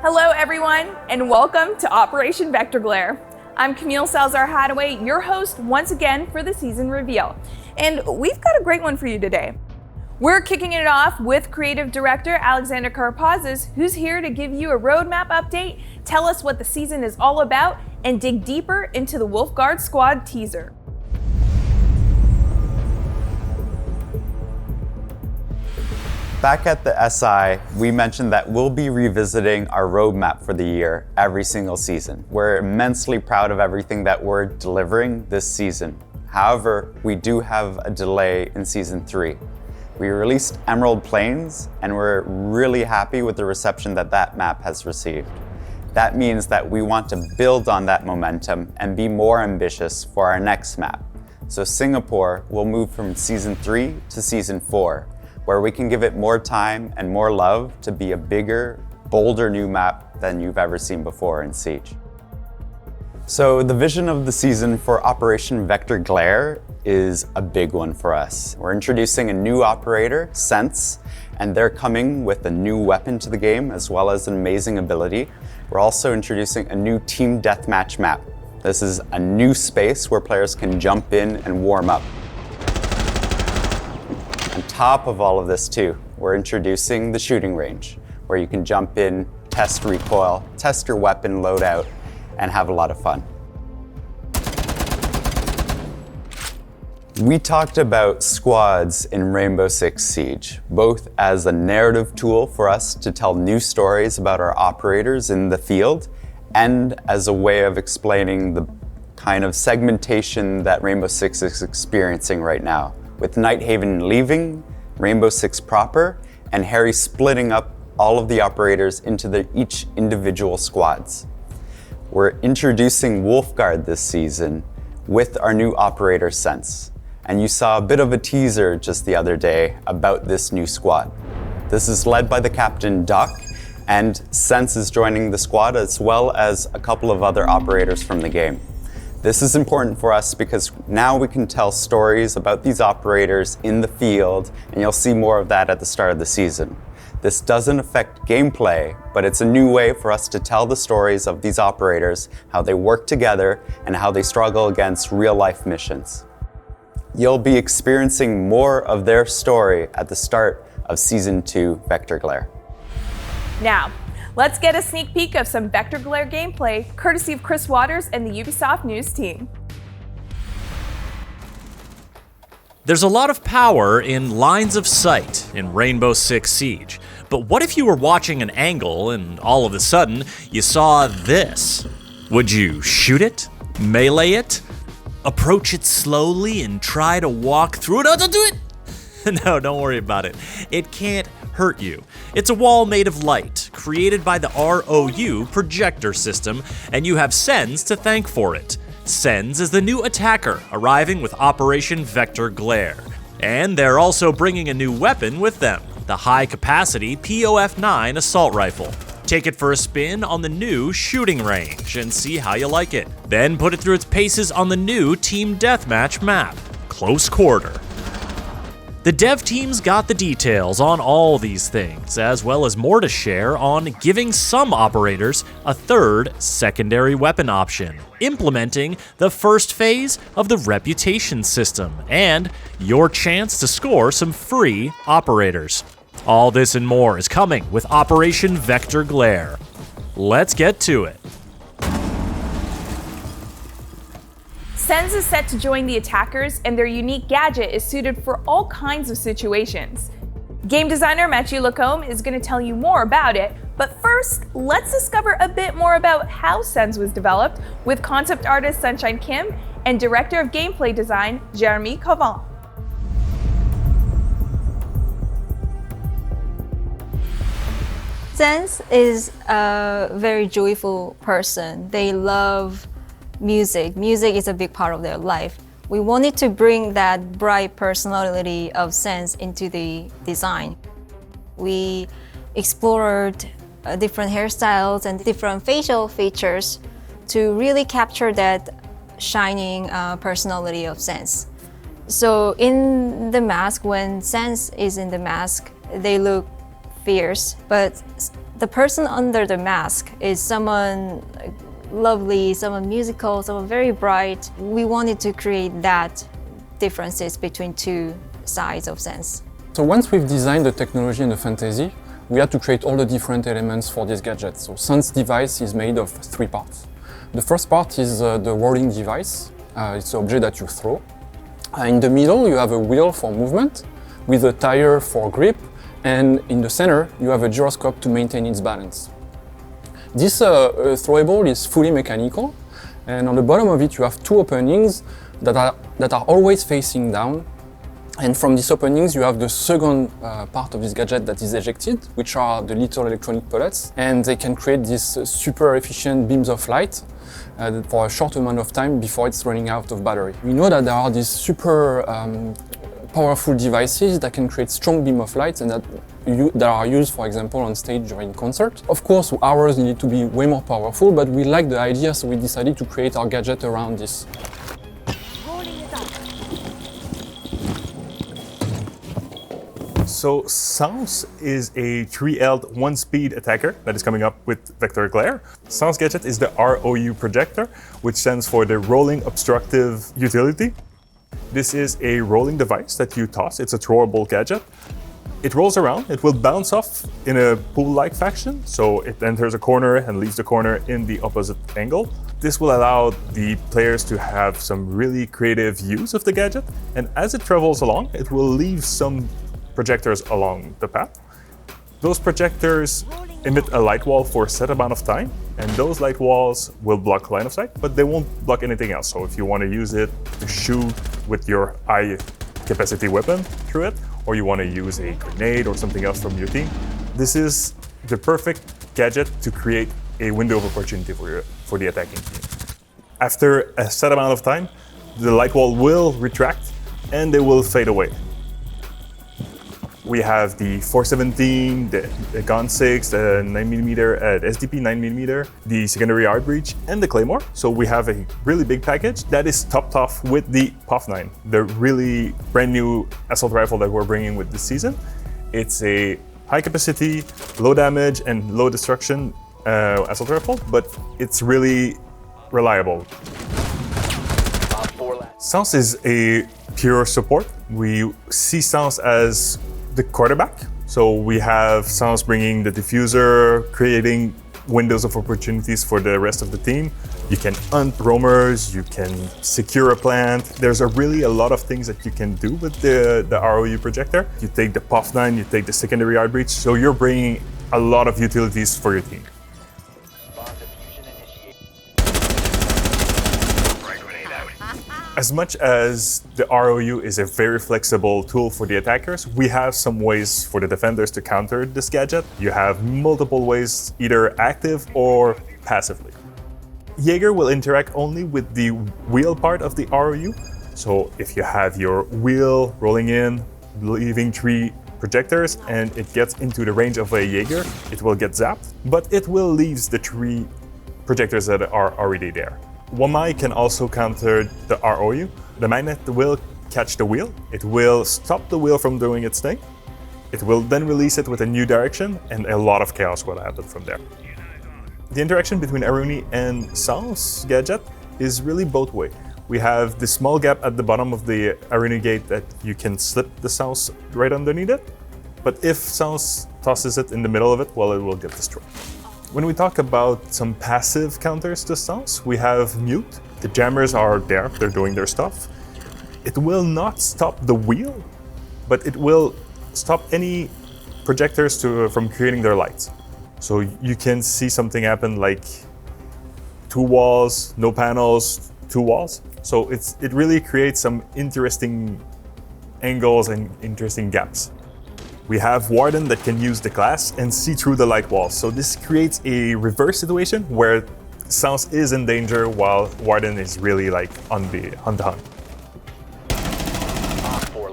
Hello everyone, and welcome to Operation Vector Glare. I'm Camille Salazar-Hadaway, your host once again for the season reveal. And we've got a great one for you today. We're kicking it off with creative director Alexander Karpazis, who's here to give you a roadmap update, tell us what the season is all about, and dig deeper into the Wolfguard Squad teaser. Back at the SI, we mentioned that we'll be revisiting our roadmap for the year every single season. We're immensely proud of everything that we're delivering this season. However, we do have a delay in season 3. We released Emerald Plains, and we're really happy with the reception that that map has received. That means that we want to build on that momentum and be more ambitious for our next map. So Singapore will move from season 3 to season 4, where we can give it more time and more love to be a bigger, bolder new map than you've ever seen before in Siege. So the vision of the season for Operation Vector Glare is a big one for us. We're introducing a new operator, Sense, and they're coming with a new weapon to the game as well as an amazing ability. We're also introducing a new team deathmatch map. This is a new space where players can jump in and warm up. On top of all of this too, we're introducing the shooting range, where you can jump in, test recoil, test your weapon loadout, and have a lot of fun. We talked about squads in Rainbow Six Siege, both as a narrative tool for us to tell new stories about our operators in the field, and as a way of explaining the kind of segmentation that Rainbow Six is experiencing right now, with Nighthaven leaving, Rainbow Six proper, and Harry splitting up all of the operators into each individual squads. We're introducing Wolfguard this season with our new operator Sense. And you saw a bit of a teaser just the other day about this new squad. This is led by the captain Duck, and Sense is joining the squad as well as a couple of other operators from the game. This is important for us because now we can tell stories about these operators in the field, and you'll see more of that at the start of the season. This doesn't affect gameplay, but it's a new way for us to tell the stories of these operators, how they work together, and how they struggle against real-life missions. You'll be experiencing more of their story at the start of Season 2 Vector Glare. Now, let's get a sneak peek of some Vector Glare gameplay, courtesy of Chris Waters and the Ubisoft News team. There's a lot of power in lines of sight in Rainbow Six Siege, but what if you were watching an angle and all of a sudden you saw this? Would you shoot it? Melee it? Approach it slowly and try to walk through it? Oh, don't do it! No, don't worry about it. It can't hurt you. It's a wall made of light, created by the ROU projector system, and you have Sens to thank for it. Sens is the new attacker, arriving with Operation Vector Glare. And they're also bringing a new weapon with them, the high-capacity POF-9 assault rifle. Take it for a spin on the new shooting range and see how you like it. Then put it through its paces on the new Team Deathmatch map, Close Quarter. The dev team's got the details on all these things, as well as more to share on giving some operators a third secondary weapon option, implementing the first phase of the reputation system, and your chance to score some free operators. All this and more is coming with Operation Vector Glare. Let's get to it. Sens is set to join the attackers, and their unique gadget is suited for all kinds of situations. Game designer Mathieu Lacombe is going to tell you more about it, but first, let's discover a bit more about how Sens was developed with concept artist Sunshine Kim and director of gameplay design Jeremy Cavan. Sens is a very joyful person. They love music. Music is a big part of their life. We wanted to bring that bright personality of Sens into the design. We explored different hairstyles and different facial features to really capture that shining personality of Sens. So in the mask, when Sens is in the mask, they look fierce, but The person under the mask is someone lovely, someone musical, someone very bright. We wanted to create that differences between two sides of sense. So once we've designed the technology and the fantasy, we had to create all the different elements for this gadget. So Sense device is made of 3 parts. The first part is the rolling device. It's an object that you throw. In the middle, you have a wheel for movement with a tire for grip, and in the center, you have a gyroscope to maintain its balance. This throwable is fully mechanical, and on the bottom of it, you have 2 openings that are always facing down. And from these openings, you have the second part of this gadget that is ejected, which are the little electronic pellets, and they can create these super efficient beams of light for a short amount of time before it's running out of battery. We know that there are these super powerful devices that can create strong beam of light and that are used, for example, on stage during concert. Of course, ours need to be way more powerful, but we like the idea, so we decided to create our gadget around this. So Sounds is a 3L'd 1-speed attacker that is coming up with Vector Glare. Sounds gadget is the ROU projector, which stands for the Rolling Obstructive Utility. This is a rolling device that you toss. It's a throwable gadget. It rolls around, it will bounce off in a pool-like fashion, so it enters a corner and leaves the corner in the opposite angle. This will allow the players to have some really creative use of the gadget, and as it travels along, it will leave some projectors along the path. Those projectors emit a light wall for a set amount of time, and those light walls will block line of sight, but they won't block anything else. So if you want to use it to shoot with your high capacity weapon through it, or you want to use a grenade or something else from your team, this is the perfect gadget to create a window of opportunity for the attacking team. After a set amount of time, the light wall will retract and they will fade away. We have the 417, the Gun 6, the 9mm, the SDP 9mm, the secondary hard breach, and the Claymore. So we have a really big package that is topped off with the POF9, the really brand new assault rifle that we're bringing with this season. It's a high capacity, low damage, and low destruction assault rifle, but it's really reliable. Sounds is a pure support. We see Sounds as the quarterback. So we have Sounds bringing the diffuser, creating windows of opportunities for the rest of the team. You can hunt roamers, you can secure a plant. There's really a lot of things that you can do with the ROU projector. You take the POF9, you take the secondary hard breach, so you're bringing a lot of utilities for your team. As much as the ROU is a very flexible tool for the attackers, we have some ways for the defenders to counter this gadget. You have multiple ways, either active or passively. Jaeger will interact only with the wheel part of the ROU. So if you have your wheel rolling in, leaving 3 projectors, and it gets into the range of a Jaeger, it will get zapped, but it will leave the 3 projectors that are already there. Wamai can also counter the ROU. The magnet will catch the wheel. It will stop the wheel from doing its thing. It will then release it with a new direction, and a lot of chaos will happen from there. The interaction between Aruni and Sounds gadget is really both ways. We have the small gap at the bottom of the Aruni gate that you can slip the Sounds right underneath it. But if Sounds tosses it in the middle of it, well, it will get destroyed. When we talk about some passive counters to Sounds, we have Mute. The jammers are there, they're doing their stuff. It will not stop the wheel, but it will stop any projectors from creating their lights. So you can see something happen like 2 walls, no panels, 2 walls. So it really creates some interesting angles and interesting gaps. We have Warden that can use the glass and see through the light walls. So this creates a reverse situation where Sounds is in danger while Warden is really like on the hunt.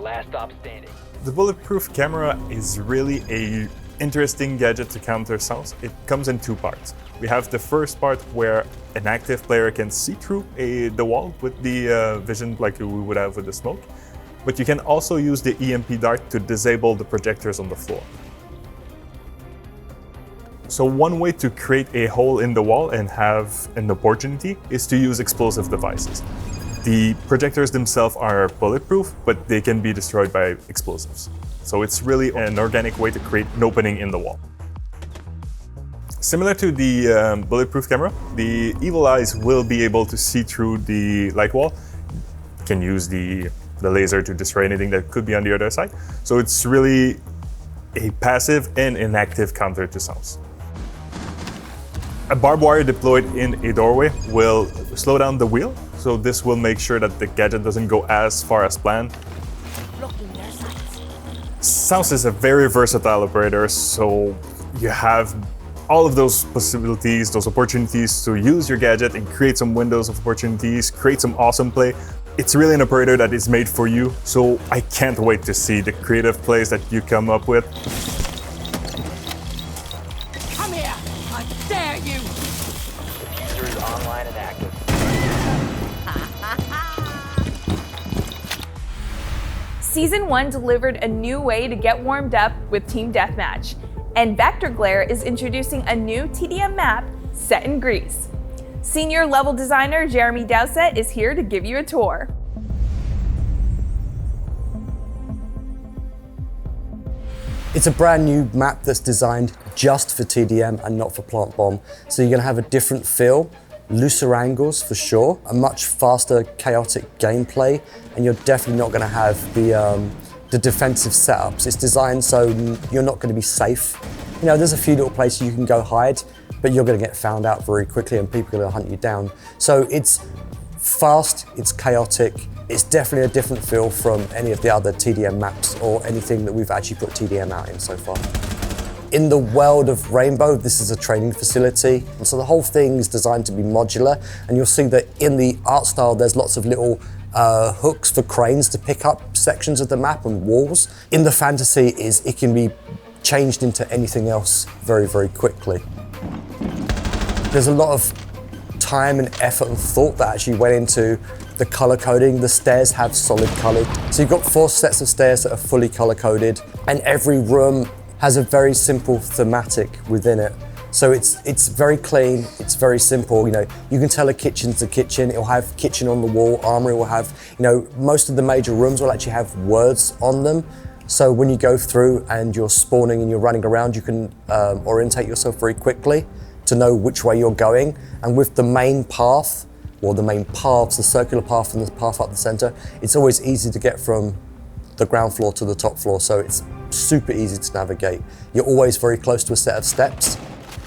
Last stop standing. The bulletproof camera is really a interesting gadget to counter Sounds. It comes in 2 parts. We have the first part where an active player can see through the wall with the vision like we would have with the smoke. But you can also use the EMP dart to disable the projectors on the floor. So one way to create a hole in the wall and have an opportunity is to use explosive devices. The projectors themselves are bulletproof, but they can be destroyed by explosives. So it's really an organic way to create an opening in the wall. Similar to the bulletproof camera, the evil eyes will be able to see through the light wall. You can use the laser to destroy anything that could be on the other side. So it's really a passive and inactive counter to sounds. A barbed wire deployed in a doorway will slow down the wheel, so this will make sure that the gadget doesn't go as far as planned. Sounds is a very versatile operator, so you have all of those possibilities, those opportunities to use your gadget and create some windows of opportunities, create some awesome play. It's really an operator that is made for you, so I can't wait to see the creative plays that you come up with. Come here! I dare you! User is online and active. Season 1 delivered a new way to get warmed up with Team Deathmatch, and Vector Glare is introducing a new TDM map set in Greece. Senior level designer Jeremy Dowsett is here to give you a tour. It's a brand new map that's designed just for TDM and not for Plant Bomb. So you're gonna have a different feel, looser angles for sure, a much faster, chaotic gameplay, and you're definitely not gonna have the defensive setups. It's designed so you're not gonna be safe. You know, there's a few little places you can go hide, but you're gonna get found out very quickly and people are gonna hunt you down. So it's fast, it's chaotic, it's definitely a different feel from any of the other TDM maps or anything that we've actually put TDM out in so far. In the world of Rainbow, this is a training facility. And so the whole thing is designed to be modular, and you'll see that in the art style, there's lots of little hooks for cranes to pick up sections of the map and walls. In the fantasy, it can be changed into anything else very, very quickly. There's a lot of time and effort and thought that actually went into the color coding. The stairs have solid color. So you've got 4 sets of stairs that are fully color coded, and every room has a very simple thematic within it. So it's very clean, it's very simple. You know, you can tell a kitchen's a kitchen. It'll have kitchen on the wall, armory will have, you know, most of the major rooms will actually have words on them. So when you go through and you're spawning and you're running around, you can orientate yourself very quickly to know which way you're going. And with the main path, or the main paths, the circular path and the path up the center, it's always easy to get from the ground floor to the top floor. So it's super easy to navigate. You're always very close to a set of steps.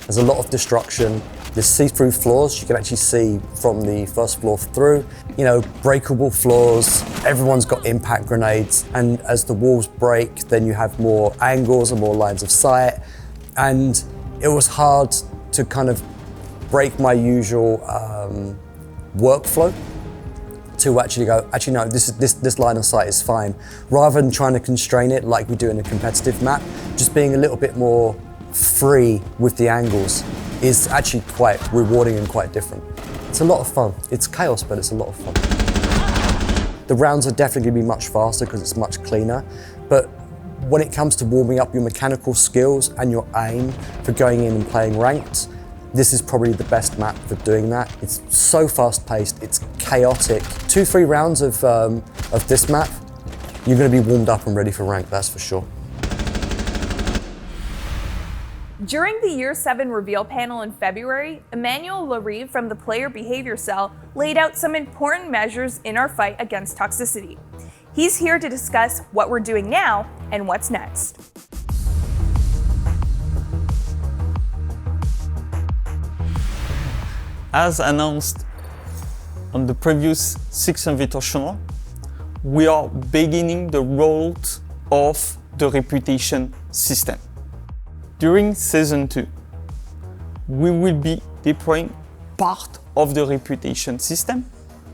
There's a lot of destruction. There's see-through floors. You can actually see from the first floor through. You know, breakable floors. Everyone's got impact grenades. And as the walls break, then you have more angles and more lines of sight. And it was hard to kind of break my usual workflow to actually go, actually no, this line of sight is fine. Rather than trying to constrain it like we do in a competitive map, just being a little bit more free with the angles is actually quite rewarding and quite different. It's a lot of fun. It's chaos, but it's a lot of fun. The rounds are definitely gonna be much faster because it's much cleaner, but when it comes to warming up your mechanical skills and your aim for going in and playing ranked, this is probably the best map for doing that. It's so fast-paced, it's chaotic. 2-3 rounds of this map, you're gonna be warmed up and ready for rank, that's for sure. During the Year 7 reveal panel in February, Emmanuel Larive from the Player Behavior Cell laid out some important measures in our fight against toxicity. He's here to discuss what we're doing now and what's next. As announced on the previous 6 Invitational, we are beginning the rollout of the reputation system. During Season 2, we will be deploying part of the reputation system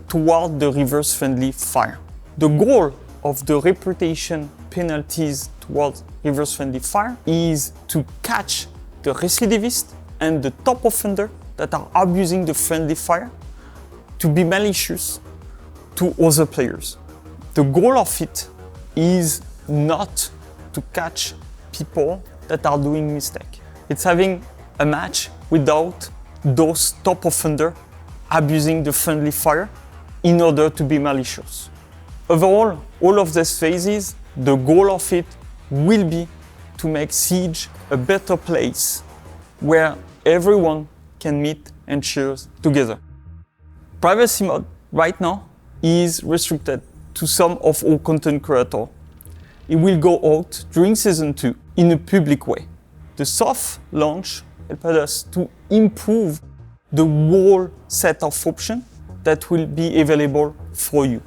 toward the reverse-friendly fire. The goal of the reputation penalties towards reverse-friendly fire is to catch the recidivist and the top offender that are abusing the friendly fire to be malicious to other players. The goal of it is not to catch people that are doing mistake. It's having a match without those top offenders abusing the friendly fire in order to be malicious. Overall, all of these phases, the goal of it will be to make Siege a better place where everyone can meet and cheer together. Privacy mode right now is restricted to some of our content creators. It will go out during Season 2 in a public way. The soft launch helped us to improve the whole set of options that will be available for you.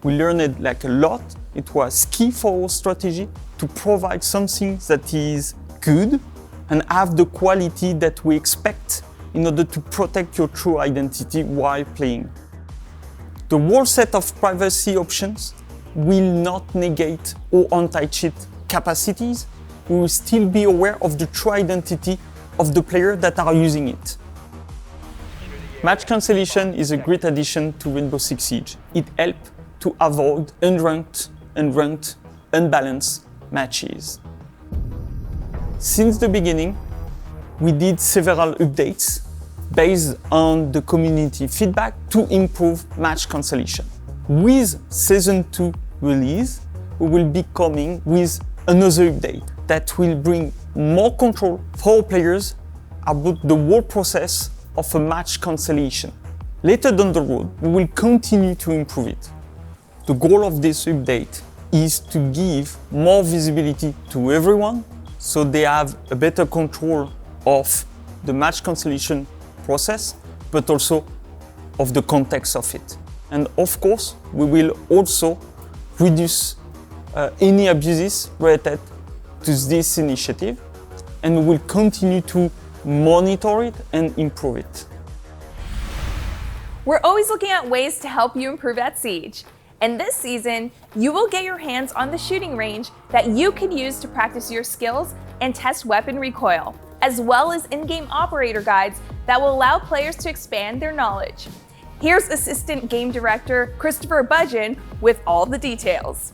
We learned a lot. It was key for our strategy to provide something that is good and have the quality that we expect in order to protect your true identity while playing. The whole set of privacy options will not negate our anti-cheat capacities. We will still be aware of the true identity of the players that are using it. Match cancellation is a great addition to Rainbow Six Siege. It helps to avoid unranked and ranked unbalanced matches. Since the beginning, we did several updates based on the community feedback to improve match cancellation. With Season 2 release, we will be coming with another update that will bring more control for our players about the whole process of a match cancellation. Later down the road, we will continue to improve it. The goal of this update is to give more visibility to everyone so they have a better control of the match cancellation process, but also of the context of it. And of course, we will also reduce any abuses related to this initiative, and we will continue to monitor it and improve it. We're always looking at ways to help you improve at Siege. And this season, you will get your hands on the shooting range that you can use to practice your skills and test weapon recoil, as well as in-game operator guides that will allow players to expand their knowledge. Here's Assistant Game Director Christopher Budgeon with all the details.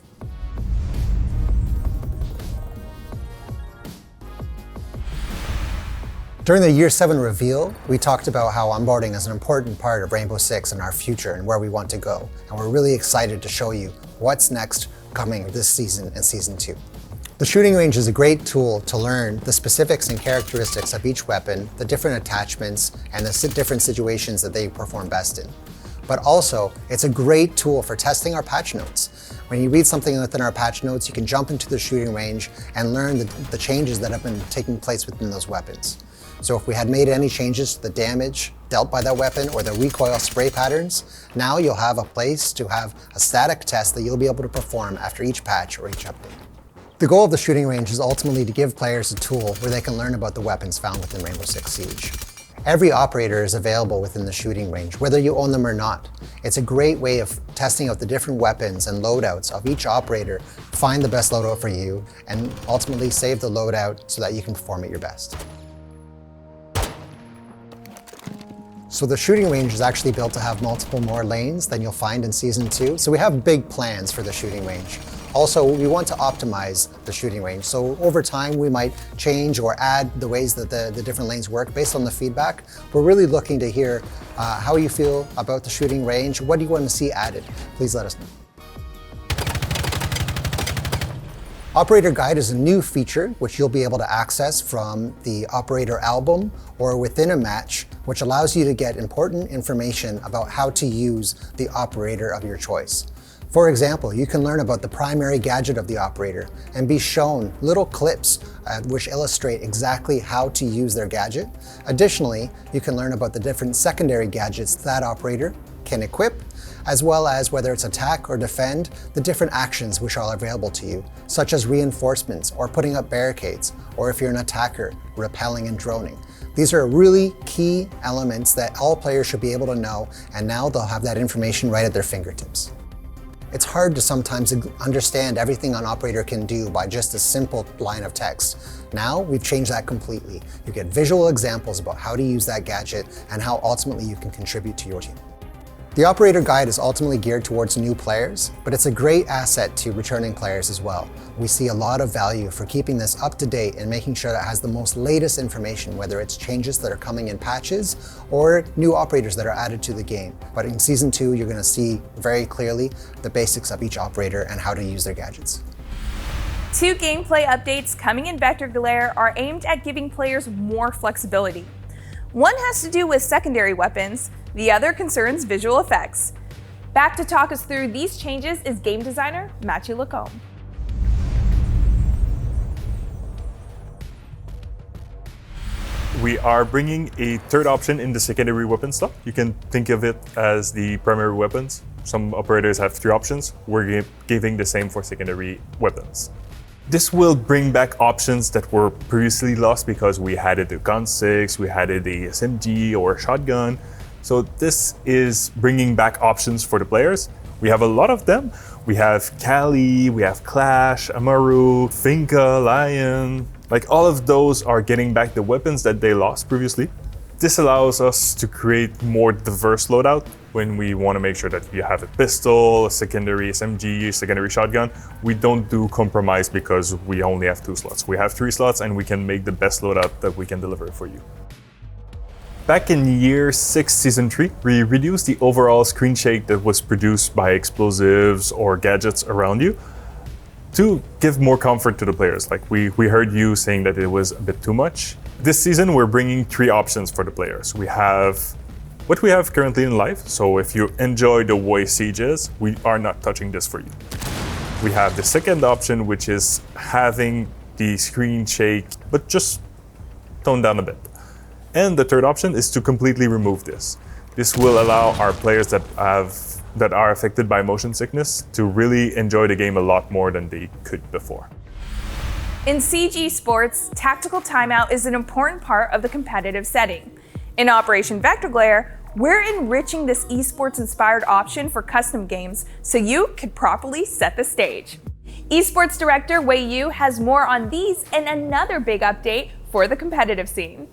During the Year 7 reveal, we talked about how onboarding is an important part of Rainbow Six and our future and where we want to go. And we're really excited to show you what's next coming this season and Season 2. The shooting range is a great tool to learn the specifics and characteristics of each weapon, the different attachments, and the different situations that they perform best in. But also, it's a great tool for testing our patch notes. When you read something within our patch notes, you can jump into the shooting range and learn the changes that have been taking place within those weapons. So if we had made any changes to the damage dealt by that weapon or the recoil spray patterns, now you'll have a place to have a static test that you'll be able to perform after each patch or each update. The goal of the shooting range is ultimately to give players a tool where they can learn about the weapons found within Rainbow Six Siege. Every operator is available within the shooting range, whether you own them or not. It's a great way of testing out the different weapons and loadouts of each operator, find the best loadout for you, and ultimately save the loadout so that you can perform at your best. So the shooting range is actually built to have multiple more lanes than you'll find in Season 2. So we have big plans for the shooting range. Also, we want to optimize the shooting range. So over time, we might change or add the ways that the different lanes work based on the feedback. We're really looking to hear how you feel about the shooting range. What do you want to see added? Please let us know. Operator Guide is a new feature which you'll be able to access from the Operator album or within a match, which allows you to get important information about how to use the operator of your choice. For example, you can learn about the primary gadget of the operator and be shown little clips which illustrate exactly how to use their gadget. Additionally, you can learn about the different secondary gadgets that operator can equip, as well as whether it's attack or defend, the different actions which are available to you, such as reinforcements or putting up barricades, or if you're an attacker, repelling and droning. These are really key elements that all players should be able to know, and now they'll have that information right at their fingertips. It's hard to sometimes understand everything an operator can do by just a simple line of text. Now, we've changed that completely. You get visual examples about how to use that gadget and how ultimately you can contribute to your team. The operator guide is ultimately geared towards new players, but it's a great asset to returning players as well. We see a lot of value for keeping this up to date and making sure that it has the most latest information, whether it's changes that are coming in patches or new operators that are added to the game. But in Season 2, you're going to see very clearly the basics of each operator and how to use their gadgets. 2 gameplay updates coming in Vector Glare are aimed at giving players more flexibility. One has to do with secondary weapons, the other concerns visual effects. Back to talk us through these changes is game designer Matthew Lacombe. We are bringing a third option in the secondary weapon slot. You can think of it as the primary weapons. Some operators have 3 options. We're giving the same for secondary weapons. This will bring back options that were previously lost because we had it a Gun 6, we had it a SMG or a shotgun. So this is bringing back options for the players. We have a lot of them. We have Kali, we have Clash, Amaru, Finka, Lion. Like all of those are getting back the weapons that they lost previously. This allows us to create more diverse loadout when we want to make sure that you have a pistol, a secondary SMG, a secondary shotgun. We don't do compromise because we only have 2 slots. We have 3 slots and we can make the best loadout that we can deliver for you. Back in year 6, season 3, we reduced the overall screen shake that was produced by explosives or gadgets around you to give more comfort to the players. Like we heard you saying that it was a bit too much. This season, we're bringing 3 options for the players. We have what we have currently in life. So if you enjoy the way Siege is, we are not touching this for you. We have the second option, which is having the screen shake, but just toned down a bit. And the third option is to completely remove this. This will allow our players that are affected by motion sickness to really enjoy the game a lot more than they could before. In Siege Esports, tactical timeout is an important part of the competitive setting. In Operation Vector Glare, we're enriching this esports-inspired option for custom games so you could properly set the stage. Esports director Wei Yu has more on these and another big update for the competitive scene.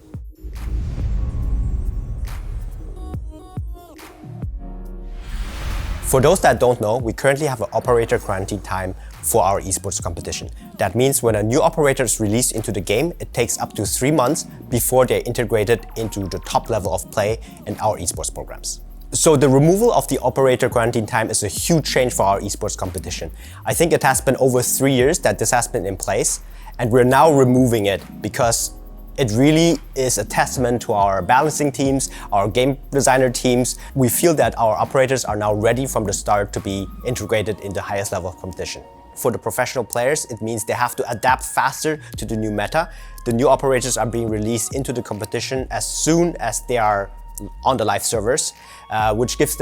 For those that don't know, we currently have an operator quarantine time for our esports competition. That means when a new operator is released into the game, it takes up to 3 months before they're integrated into the top level of play in our esports programs. So the removal of the operator quarantine time is a huge change for our esports competition. I think it has been over 3 years that this has been in place, and we're now removing it because it really is a testament to our balancing teams, our game designer teams. We feel that our operators are now ready from the start to be integrated in the highest level of competition. For the professional players, it means they have to adapt faster to the new meta. The new operators are being released into the competition as soon as they are on the live servers, which gives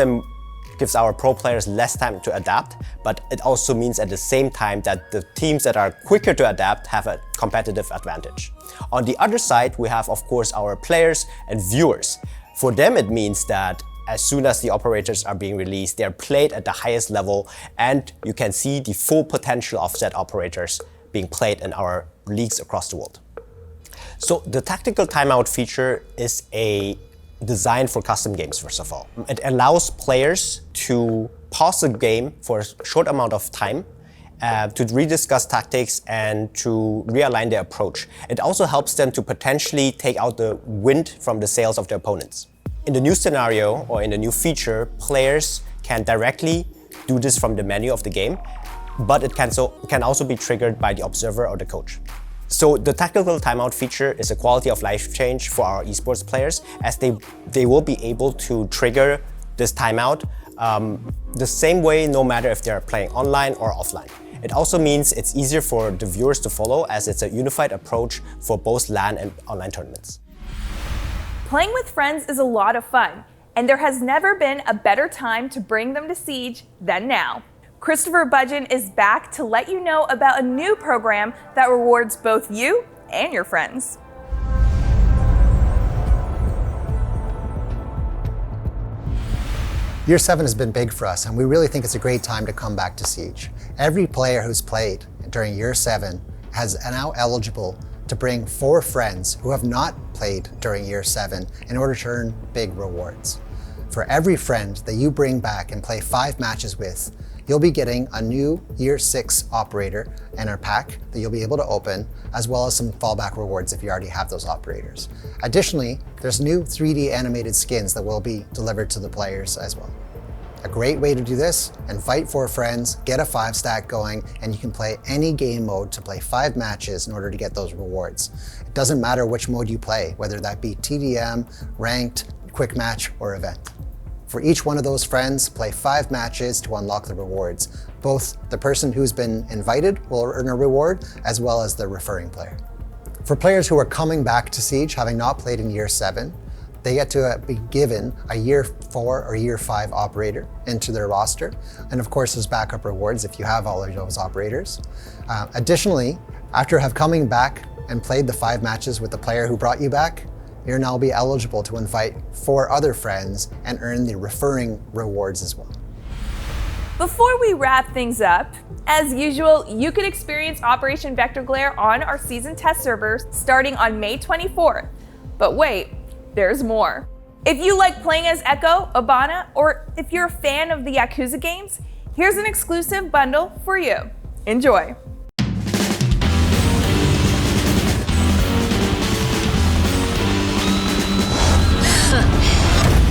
our pro players less time to adapt, but it also means at the same time that the teams that are quicker to adapt have a competitive advantage. On the other side, we have, of course, our players and viewers. For them, it means that as soon as the operators are being released, they're played at the highest level, and you can see the full potential of said operators being played in our leagues across the world. So the tactical timeout feature is designed for custom games, first of all. It allows players to pause the game for a short amount of time to rediscuss tactics and to realign their approach. It also helps them to potentially take out the wind from the sails of their opponents. In the new scenario or in the new feature, players can directly do this from the menu of the game, but it can also be triggered by the observer or the coach. So the tactical timeout feature is a quality of life change for our esports players, as they will be able to trigger this timeout the same way, no matter if they're playing online or offline. It also means it's easier for the viewers to follow, as it's a unified approach for both LAN and online tournaments. Playing with friends is a lot of fun, and there has never been a better time to bring them to Siege than now. Christopher Budgeon is back to let you know about a new program that rewards both you and your friends. Year 7 has been big for us, and we really think it's a great time to come back to Siege. Every player who's played during Year 7 is now eligible to bring 4 friends who have not played during Year 7 in order to earn big rewards. for every friend that you bring back and play 5 matches with, you'll be getting a new Year 6 operator and a pack that you'll be able to open, as well as some fallback rewards if you already have those operators. Additionally, there's new 3D animated skins that will be delivered to the players as well. A great way to do this: invite 4 friends, get a 5 stack going, and you can play any game mode to play 5 matches in order to get those rewards. It doesn't matter which mode you play, whether that be TDM, ranked, quick match, or event. For each one of those friends, play 5 matches to unlock the rewards. Both the person who's been invited will earn a reward, as well as the referring player. For players who are coming back to Siege, having not played in Year 7, they get to be given a Year 4 or Year 5 operator into their roster. And of course, there's backup rewards if you have all of those operators. Additionally, after coming back and played the 5 matches with the player who brought you back, you'll now be eligible to invite 4 other friends and earn the referring rewards as well. Before we wrap things up, as usual, you can experience Operation Vector Glare on our season test servers starting on May 24th. But wait, there's more. If you like playing as Echo, Abana, or if you're a fan of the Yakuza games, here's an exclusive bundle for you. Enjoy.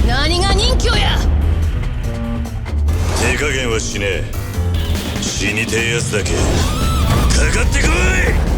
何が人気や。手加減はしねえ。死にてえやつだけかかってこい。